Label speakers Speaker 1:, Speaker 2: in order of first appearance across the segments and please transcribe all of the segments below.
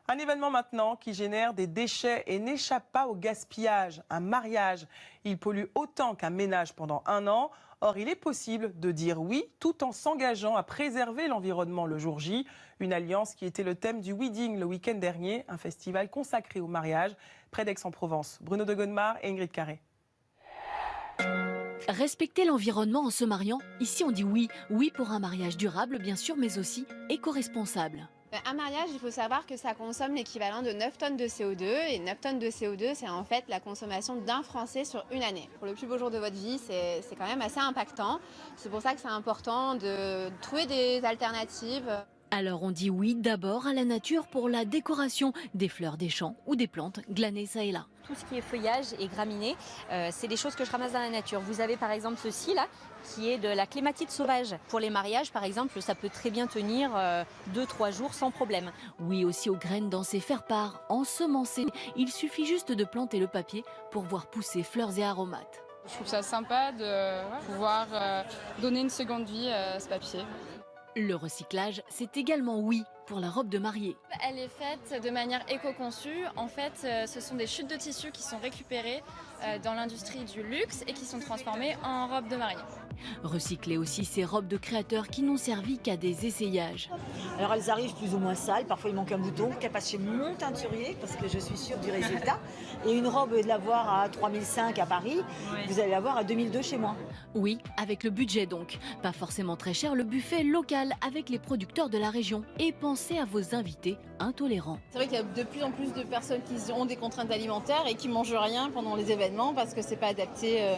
Speaker 1: Un événement maintenant qui génère des déchets et n'échappe pas au gaspillage. Un mariage, il pollue autant qu'un ménage pendant 1 an. Or, il est possible de dire oui tout en s'engageant à préserver l'environnement le jour J. Une alliance qui était le thème du Wedding le week-end dernier, un festival consacré au mariage près d'Aix-en-Provence. Bruno de Gonnemar et Ingrid Carré.
Speaker 2: Respecter l'environnement en se mariant, ici on dit oui. Oui pour un mariage durable bien sûr, mais aussi éco-responsable.
Speaker 3: Un mariage, il faut savoir que ça consomme l'équivalent de 9 tonnes de CO2 et 9 tonnes de CO2, c'est en fait la consommation d'un Français sur une année. Pour le plus beau jour de votre vie, c'est quand même assez impactant. C'est pour ça que c'est important de trouver des alternatives.
Speaker 2: Alors on dit oui d'abord à la nature pour la décoration, des fleurs, des champs ou des plantes glanées ça et là.
Speaker 4: Tout ce qui est feuillage et graminées, c'est des choses que je ramasse dans la nature. Vous avez par exemple ceci là, qui est de la clématite sauvage. Pour les mariages par exemple, ça peut très bien tenir 2-3 jours sans problème.
Speaker 2: Oui aussi aux graines dans ses faire-part, ensemencées. Il suffit juste de planter le papier pour voir pousser fleurs et aromates.
Speaker 5: Je trouve ça sympa de pouvoir donner une seconde vie à ce papier.
Speaker 2: Le recyclage, c'est également oui pour la robe de mariée.
Speaker 6: Elle est faite de manière éco-conçue. En fait, ce sont des chutes de tissu qui sont récupérées dans l'industrie du luxe et qui sont transformées en robe de mariée.
Speaker 2: Recycler aussi ces robes de créateurs qui n'ont servi qu'à des essayages.
Speaker 7: Alors elles arrivent plus ou moins sales, parfois il manque un bouton, qu'elle passe chez mon teinturier parce que je suis sûre du résultat. Et une robe de l'avoir à 3005 à Paris, vous allez l'avoir à 2002 chez moi.
Speaker 2: Oui, avec le budget donc. Pas forcément très cher, le buffet local avec les producteurs de la région. Et pensez à vos invités intolérants.
Speaker 3: C'est vrai qu'il y a de plus en plus de personnes qui ont des contraintes alimentaires et qui mangent rien pendant les événements parce que c'est pas adapté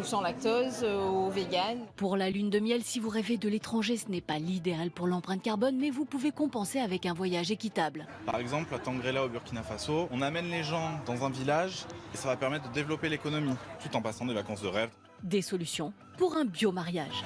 Speaker 3: sans lactose, aux véganes.
Speaker 2: Pour la lune de miel, si vous rêvez de l'étranger, ce n'est pas l'idéal pour l'empreinte carbone, mais vous pouvez compenser avec un voyage équitable.
Speaker 8: Par exemple, à Tangrela au Burkina Faso, on amène les gens dans un village et ça va permettre de développer l'économie tout en passant des vacances de rêve.
Speaker 2: Des solutions pour un bio-mariage.